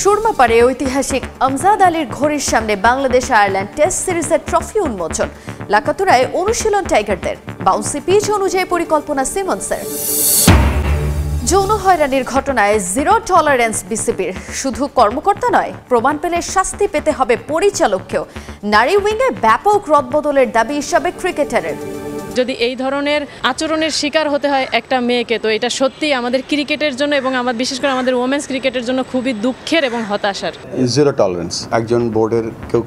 সুরমাপাড়ে ঐতিহাসিক আমজাদ আলীর ঘড়ির সামনে বাংলাদেশ আয়ারল্যান্ড টেস্ট সিরিজের ট্রফি উন্মোচন। লাকাতুরায় অনুশীলন টাইগারদের, বাউন্সি পিচ অনুযায়ী পরিকল্পনা সিমন্সের। যৌন হয়রানির ঘটনায় জিরো টলারেন্স বিসিবির। শুধু কর্মকর্তা নয়, প্রমাণ পেলে শাস্তি পেতে হবে পরিচালককেও। নারী উইংয়ে ব্যাপক রদবদলের দাবি সাবেক ক্রিকেটারের। যদি এই ধরনের আচরণের শিকার হতে হয় একটা মেয়েকে, তো এটা সত্যি আমাদের ক্রিকেটের জন্য এবং বিশেষ করে আমাদের ওমেন্স ক্রিকেটের জন্য খুবই দুঃখের এবং হতাশার। জিরো টলারেন্স, একজন বোর্ডের কেউ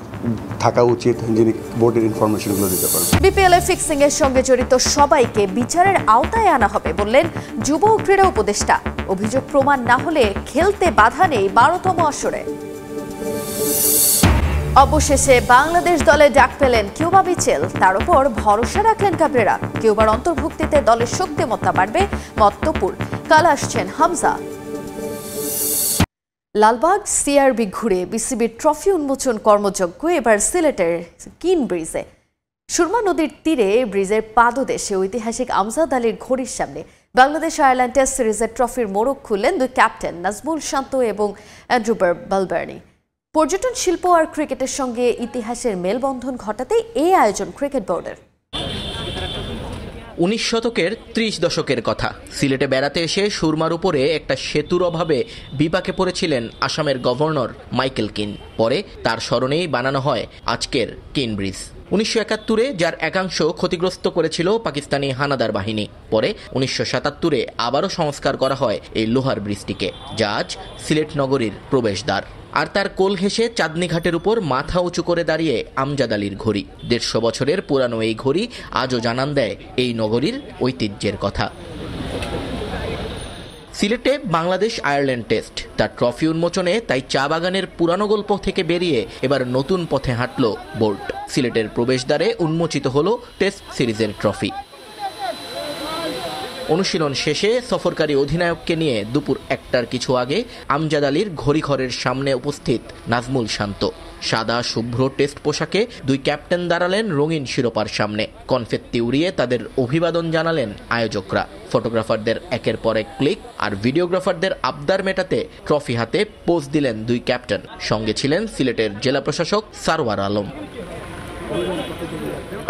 থাকা উচিত যিনি বোর্ডের ইনফরমেশনগুলো দিতে পারেন। বিপিএল ফিক্সিং এর সঙ্গে জড়িত সবাইকে বিচারের আওতায় আনা হবে বললেন যুব ও ক্রীড়া উপদেষ্টা। অভিযোগ প্রমাণ না হলে খেলতে বাধা নেই 12তম আসরে। অবশেষে বাংলাদেশ দলে ডাক পেলেন কিউবা মিচেল। তার উপর ভরসা রাখলেন কাবরেরা। কিউবার অন্তর্ভুক্তিতে দলের শক্তিমত্তা বাড়বে মত্তপুর। কাল আসছেন হামজা। লালবাগ সিআরবি ঘুরে বিসিবির ট্রফি উন্মোচন কর্মযজ্ঞ এবার সিলেটের কিন ব্রিজে। সুরমা নদীর তীরে ব্রিজের পাদদেশে ঐতিহাসিক আমজাদ আলীর ঘড়ির সামনে বাংলাদেশ আয়ারল্যান্ড টেস্ট সিরিজের ট্রফির মোড়ক খুললেন দুই ক্যাপ্টেন নাজমুল শান্ত এবং অ্যান্ড্রু বালবার্নি। পর্যটন শিল্প আর ক্রিকেটের সঙ্গে ইতিহাসের মেলবন্ধন ঘটাতেই এই আয়োজন ক্রিকেট বোর্ডের। 19 শতকের 30 দশকের কথা। সিলেটে বেড়াতে এসে সুরমার উপরে একটা সেতুর অভাবে বিপাকে পড়েছিলেন আসামের গভর্নর মাইকেল কিন। পরে তার স্মরণেই বানানো হয় আজকের কিন ব্রিজ। 1971-এ যার একাংশ ক্ষতিগ্রস্ত করেছিল পাকিস্তানি হানাদার বাহিনী। পরে 1977-এ আবারও সংস্কার করা হয় এই লোহার ব্রিজটিকে, যা আজ সিলেট নগরীর প্রবেশদ্বার। আর তার কোল ঘেঁষে চাঁদনী ঘাটের উপর মাথা উঁচু করে দাঁড়িয়ে আমজাদ আলীর ঘড়ি। 150 বছরের পুরানো এই ঘড়ি আজও জানান দেয় এই নগরীর ঐতিহ্যের কথা। সিলেটে বাংলাদেশ আয়ারল্যান্ড টেস্ট, তার ট্রফি উন্মোচনে তাই চা বাগানের পুরানো গল্প থেকে বেরিয়ে এবার নতুন পথে হাঁটল বোর্ড। সিলেটের প্রবেশদ্বারে উন্মোচিত হলো টেস্ট সিরিজের ট্রফি। অনুশীলন শেষে সফরকারী অধিনায়ককে নিয়ে দুপুর 1টার কিছু আগে আমজাদ আলীর ঘড়িঘরের সামনে উপস্থিত নাজমুল শান্ত। সাদা শুভ্র টেস্ট পোশাকে দুই ক্যাপ্টেন দাঁড়ালেন রঙিন শিরোপার সামনে। কনফেত্তি উড়িয়ে তাদের অভিবাদন জানালেন আয়োজকরা। ফটোগ্রাফারদের একের পর এক ক্লিক আর ভিডিওগ্রাফারদের আবদার মেটাতে ট্রফি হাতে পোজ দিলেন দুই ক্যাপ্টেন। সঙ্গে ছিলেন সিলেটের জেলা প্রশাসক সারওয়ার আলম।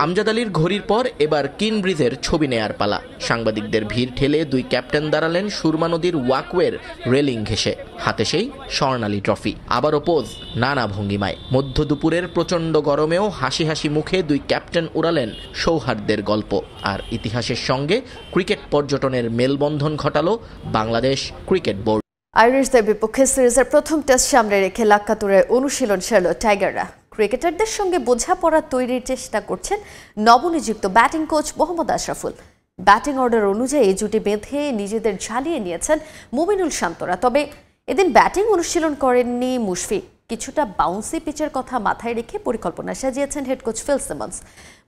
আমজাদ আলীর ঘড়ির পর এবার কিন ব্রিজের ছবি নেয়ার পালা। সাংবাদিকদের ভিড় ঠেলে দুই ক্যাপ্টেন দাঁড়ালেন সুরমা নদীর ওয়াকওয়ের রেলিং ঘেঁষে। হাতে সেই স্বর্ণালী ট্রফি, আবারও পোজ নানা ভঙ্গিমায়। মধ্য দুপুরের প্রচণ্ড গরমেও হাসি হাসি মুখে দুই ক্যাপ্টেন উড়ালেন সৌহার্দ্যের গল্প। আর ইতিহাসের সঙ্গে ক্রিকেট পর্যটনের মেলবন্ধন ঘটালো বাংলাদেশ ক্রিকেট বোর্ড। আইরিশদের বিপক্ষে সিরিজের প্রথম টেস্ট সামনে রেখে লাক্কাতুরে অনুশীলন সেরল টাইগাররা। ক্রিকেটারদের সঙ্গে বোঝাপড়া তৈরির চেষ্টা করছেন নবনিযুক্ত batting coach Mohammad Ashraful. Batting order অনুযায়ী জুটি বেঁধে নিজেদের ঝালিয়ে নিয়েছেন মুমিনুল শান্তরা। তবে এদিন ব্যাটিং অনুশীলন করেননি মুশফিক। কিছুটা বাউন্সি পিচের কথা মাথায় রেখে পরিকল্পনা সাজিয়েছেন হেড কোচ ফিল সিমন্স।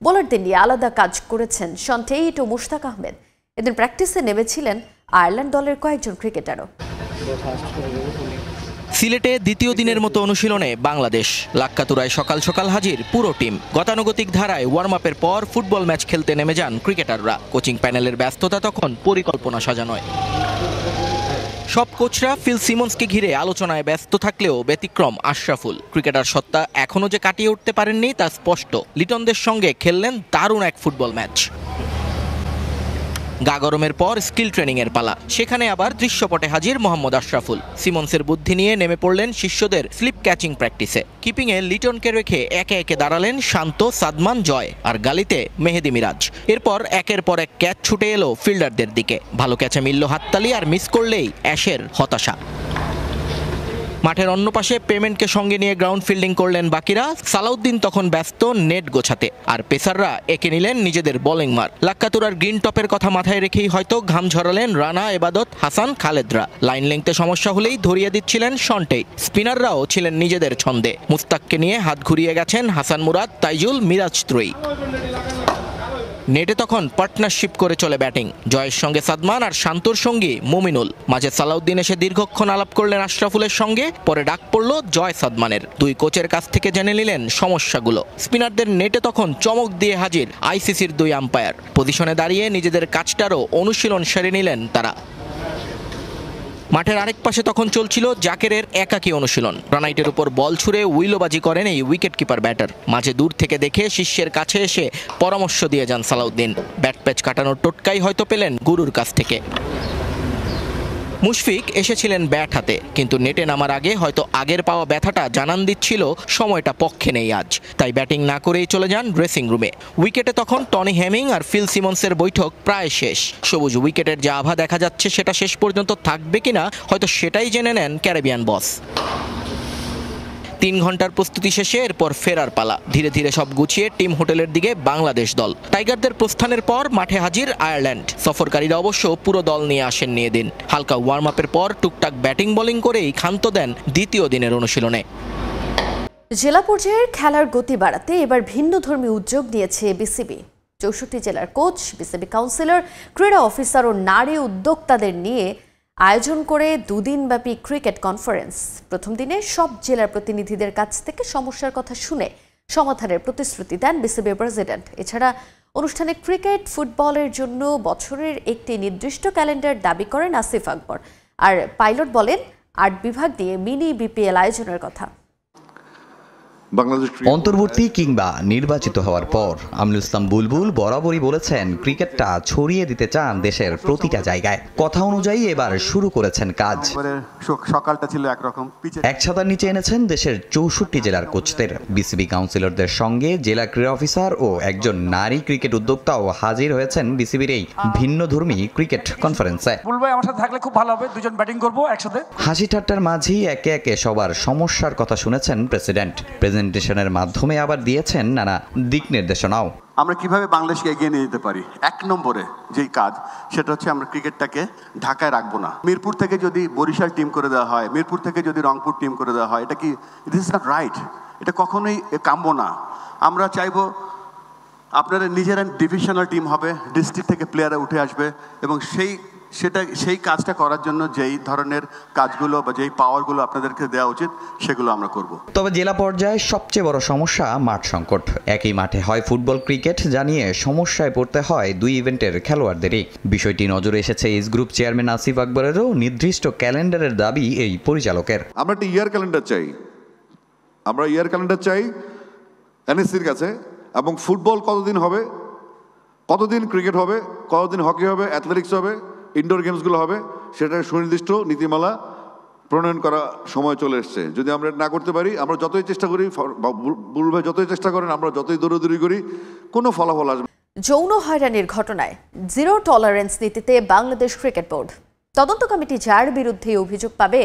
বোলারদের নিয়ে আলাদা কাজ করেছেন শন টেইট ও মুশতাক আহমেদ। এদিন প্র্যাকটিসে নেমেছিলেন আয়ারল্যান্ড দলের কয়েকজন ক্রিকেটারও। সিলেটে দ্বিতীয় দিনের মতো অনুশীলনে বাংলাদেশ। লাক্কাতুরায় সকাল সকাল হাজির পুরো টিম। গতানুগতিক ধারায় ওয়ার্ম আপের পর ফুটবল ম্যাচ খেলতে নেমে যান ক্রিকেটাররা। কোচিং প্যানেলের ব্যস্ততা তখন পরিকল্পনা সাজানোয়। সব কোচরা ফিল সিমন্সকে ঘিরে আলোচনায় ব্যস্ত থাকলেও ব্যতিক্রম আশরাফুল। ক্রিকেটার সত্তা এখনও যে কাটিয়ে উঠতে পারেননি তা স্পষ্ট। লিটনদের সঙ্গে খেললেন দারুণ এক ফুটবল ম্যাচ। গা গরমের পর স্কিল ট্রেনিং এর পালা। সেখানে আবার দৃশ্যপটে হাজির মোহাম্মদ আশরাফুল। সিমন্সের বুদ্ধি নিয়ে নেমে পড়লেন শিষ্যদের স্লিপ ক্যাচিং প্র্যাকটিসে। কিপিংয়ে লিটনকে রেখে একে একে দাঁড়ালেন শান্ত, সাদমান, জয় আর গালিতে মেহেদি মিরাজ। এরপর একের পর এক ক্যাচ ছুটে এলো ফিল্ডারদের দিকে। ভালো ক্যাচে মিলল হাততালি, আর মিস করলেই অ্যাশের হতাশা। মাঠের অন্য পাশে পেমেন্টকে সঙ্গে নিয়ে গ্রাউন্ড ফিল্ডিং করলেন বাকিরা। সালাউদ্দিন তখন ব্যস্ত নেট গোছাতে, আর পেসাররা এঁকে নিলেন নিজেদের বোলিং মার। লাক্কাতুরার গ্রিন টপের কথা মাথায় রেখেই হয়তো ঘাম ঝরালেন রানা, এবাদত, হাসান, খালেদরা। লাইন লেংথে সমস্যা হলেই ধরিয়ে দিচ্ছিলেন শন টেইট। স্পিনাররাও ছিলেন নিজেদের ছন্দে। মুস্তাককে নিয়ে হাত ঘুরিয়ে গেছেন হাসান মুরাদ, তাইজুল, মিরাজ ত্রয়ী। নেটে তখন পার্টনারশিপ করে চলে ব্যাটিং। জয়ের সঙ্গে সাদমান আর শান্তর সঙ্গী মুমিনুল। মাঝে সালাউদ্দিন এসে দীর্ঘক্ষণ আলাপ করলেন আশরাফুলের সঙ্গে। পরে ডাক পড়ল জয় সাদমানের। দুই কোচের কাছ থেকে জেনে নিলেন সমস্যাগুলো। স্পিনারদের নেটে তখন চমক দিয়ে হাজির আইসিসির দুই আম্পায়ার। পজিশনে দাঁড়িয়ে নিজেদের কাজটারও অনুশীলন সেরে নিলেন তারা। মাঠের আরেক পাশে তখন চলছিল জাকেরের একাকী অনুশীলন। গ্রানাইটের উপর বল ছুড়ে উইলোবাজি করেন এই উইকেট কিপার ব্যাটার। মাঝে দূর থেকে দেখে শিষ্যের কাছে এসে পরামর্শ দিয়ে যান সালাউদ্দিন। ব্যাট প্যাচ কাটানোর টোটকাই হয়তো পেলেন গুরুর কাছ থেকে। মুশফিক এসেছিলেন ব্যাট হাতে, কিন্তু নেটে নামার আগে হয়তো আগের পাওয়া ব্যথাটা জানান দিচ্ছিল সময়টা পক্ষে নেই আজ। তাই ব্যাটিং না করেই চলে যান ড্রেসিং রুমে। উইকেটে তখন টনি হেমিং আর ফিল সিমন্সের বৈঠক প্রায় শেষ। সবুজ উইকেটের যে আভা দেখা যাচ্ছে সেটা শেষ পর্যন্ত থাকবে কিনা হয়তো সেটাই জেনে নেন ক্যারিবিয়ান বস। 3 ঘন্টার প্রস্তুতি শেষে এরপর ফেরার পালা। ধীরে ধীরে সব গুছিয়ে টিম হোটেলের দিকে বাংলাদেশ দল। টাইগারদের প্রস্থানের পর মাঠে হাজির আয়ারল্যান্ড। সফরকারীরা অবশ্য পুরো দল নিয়ে আসেননি এদিন। হালকা ওয়ার্ম আপের পর টুকটাক ব্যাটিং বোলিং করেই ক্ষান্ত দেন দ্বিতীয় দিনের অনুশীলনে। জেলা পর্যায়ের খেলার গতি বাড়াতে এবার ভিন্নধর্মী উদ্যোগ নিয়েছে বিসিবি। 64 জেলার কোচ, বিসিবি কাউন্সিলর, ক্রীড়া অফিসার ও নারী উদ্যোক্তাদের নিয়ে আয়োজন করে 2 দিনব্যাপী ক্রিকেট কনফারেন্স। প্রথম দিনে সব জেলার প্রতিনিধিদের কাছ থেকে সমস্যার কথা শুনে সমাধানের প্রতিশ্রুতি দেন বিসিবি প্রেসিডেন্ট। এছাড়া অনুষ্ঠানে ক্রিকেট, ফুটবলের জন্য বছরের একটি নির্দিষ্ট ক্যালেন্ডার দাবি করেন আসিফ আকবর। আর পাইলট বলেন 8 বিভাগ নিয়ে মিনি বিপিএল আয়োজনের কথা। অন্তর্বর্তী কিংবা নির্বাচিত হওয়ার পর আমিনুল ইসলাম বুলবুল বরাবরই বলেছেন ক্রিকেটটা ছড়িয়ে দিতে চান দেশের প্রতিটা জায়গায়। কথা অনুযায়ী এবার শুরু করেছেন কাজ। সকালটা ছিল একরকম, এক ছাতার নিচে এনেছেন দেশের 64 জেলার কোচদের। বিসিবি কাউন্সিলরদের সঙ্গে জেলা ক্রীড়া অফিসার ও একজন নারী ক্রিকেট উদ্যোক্তাও হাজির হয়েছেন বিসিবির এই ভিন্নধর্মী ক্রিকেট কনফারেন্সে। বুলবুল আমার সাথে থাকলে খুব ভালো হবে, দুজন ব্যাটিং করব একসাথে। হাসি ঠাট্টার মাঝেই একে একে সবার সমস্যার কথা শুনেছেন প্রেসিডেন্ট। প্রেজেন্টেশনের মাধ্যমে আবার দিয়েছেন নানা দিক নির্দেশনাও। আমরা কিভাবে বাংলাদেশকে এগিয়ে নিয়ে যেতে পারি। 1 নম্বরে যেই কাজ সেটা হচ্ছে আমরা ক্রিকেটটাকে ঢাকায় রাখবো না। মিরপুর থেকে যদি বরিশাল টিম করে দেওয়া হয়, মিরপুর থেকে যদি রংপুর টিম করে দেওয়া হয়, এটা কি দিস ইজ নট রাইট। এটা কখনোই কাম্য না। আমরা চাইবো আপনারা নিজেরা ডিভিশনাল টিম হবে, ডিস্ট্রিক্ট থেকে প্লেয়াররা উঠে আসবে এবং সেই কাজটা করার জন্য যেই ধরনের কাজগুলো বা যেই পাওয়ারগুলো আপনাদেরকে দেওয়া উচিত সেগুলো আমরা করব। তবে জেলা পর্যায়ে সবচেয়ে বড় সমস্যা মাঠ সংকট। একই মাঠে হয় ফুটবল, ক্রিকেট, জানিয়ে সমস্যায় পড়তে হয় 2 ইভেন্টের খেলোয়াড়দেরই। বিষয়টি নজরে এসেছে এস গ্রুপ চেয়ারম্যান আসিফ আকবরেরও। নির্দিষ্ট ক্যালেন্ডারের দাবি এই পরিচালকের। আমরা একটা ইয়ার ক্যালেন্ডার চাই, আমরা ইয়ার ক্যালেন্ডার চাই এনএসসির কাছে। এবং ফুটবল কতদিন হবে, কতদিন ক্রিকেট হবে, কতদিন হকি হবে, অ্যাথলেটিক্স হবে, ইনডোর গেমসগুলো হবে, সেটা সুনির্দিষ্ট নীতিমালা প্রণয়ন করা সময় চলে এসছে। যদি আমরা না করতে পারি, আমরা যতই চেষ্টা করি, বুলবুল ভাই যতই চেষ্টা করেন, আমরা যতই দৌড়াদৌড়ি করি, কোনো ফলাফল আসবে। যৌন হয়রানির ঘটনায় 0 টলারেন্স নীতিতে বাংলাদেশ ক্রিকেট বোর্ড। তদন্ত কমিটি যার বিরুদ্ধে অভিযোগ পাবে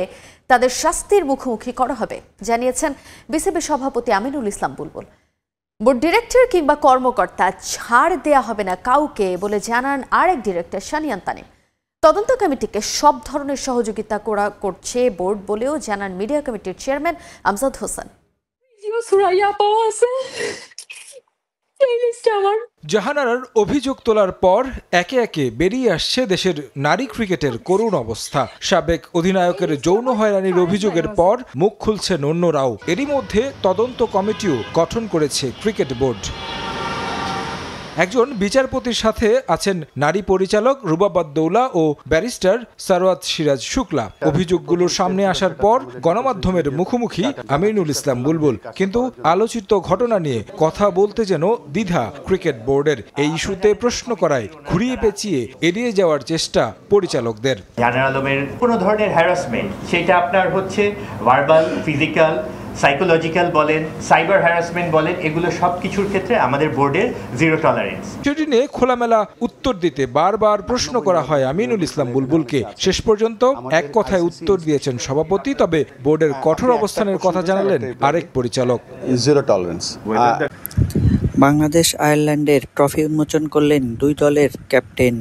তাদের শাস্তির মুখোমুখি করা হবে জানিয়েছেন বিসিবি সভাপতি আমিনুল ইসলাম বুলবুল। বোর্ড ডিরেক্টর কিংবা কর্মকর্তা ছাড় দেয়া হবে না কাউকে বলে জানান আরেক ডিরেক্টর শানিয়ান তানিম। তদন্ত কমিটিকে সব ধরনের সহযোগিতা করছে বোর্ড বলেও জানান মিডিয়া কমিটির চেয়ারম্যান আমজাদ হোসেন। জাহানারার অভিযোগ তোলার পর একে একে বেরিয়ে আসছে দেশের নারী ক্রিকেটের করুণ অবস্থা। সাবেক অধিনায়কের যৌন হয়রানির অভিযোগের পর মুখ খুলছেন অন্যরাও। এরই মধ্যে তদন্ত কমিটিও গঠন করেছে ক্রিকেট বোর্ড। একজন বিচারপতির সাথে আছেন নারী পরিচালক রুবাবাদ-দৌলা ও ব্যারিস্টার সারওয়াত সিরাজ শুক্লা। অভিযোগগুলোর সামনে আসার পর গণমাধ্যমের মুখোমুখি আমিনুল ইসলাম বুলবুল। কিন্তু আলোচিত ঘটনা নিয়ে কথা বলতে যেন দ্বিধা ক্রিকেট বোর্ডের। এই ইস্যুতে প্রশ্ন করায় ঘুরিয়ে পেঁচিয়ে এড়িয়ে যাওয়ার চেষ্টা পরিচালকদের। জাহানারা আলমের কোনো ধরনের হ্যারাসমেন্ট, সেটা আপনার হচ্ছে ভার্বাল, ফিজিক্যাল, সাইকোলজিক্যাল বলেন, সাইবার হ্যারাসমেন্ট বলেন, এগুলো সব কিছুর ক্ষেত্রে আমাদের বোর্ডের 0 টলারেন্স। সেটি নিয়ে খোলামেলা উত্তর দিতে বারবার প্রশ্ন করা হয় আমিনুল ইসলাম বুলবুলকে। শেষ পর্যন্ত এক কথায় উত্তর দিয়েছেন সভাপতি। তবে বোর্ডের কঠোর অবস্থানের কথা জানালেন আরেক পরিচালক। 0 টলারেন্স। বাংলাদেশ আয়ারল্যান্ডের ট্রফি উন্মোচন করলেন 2 দলের ক্যাপ্টেন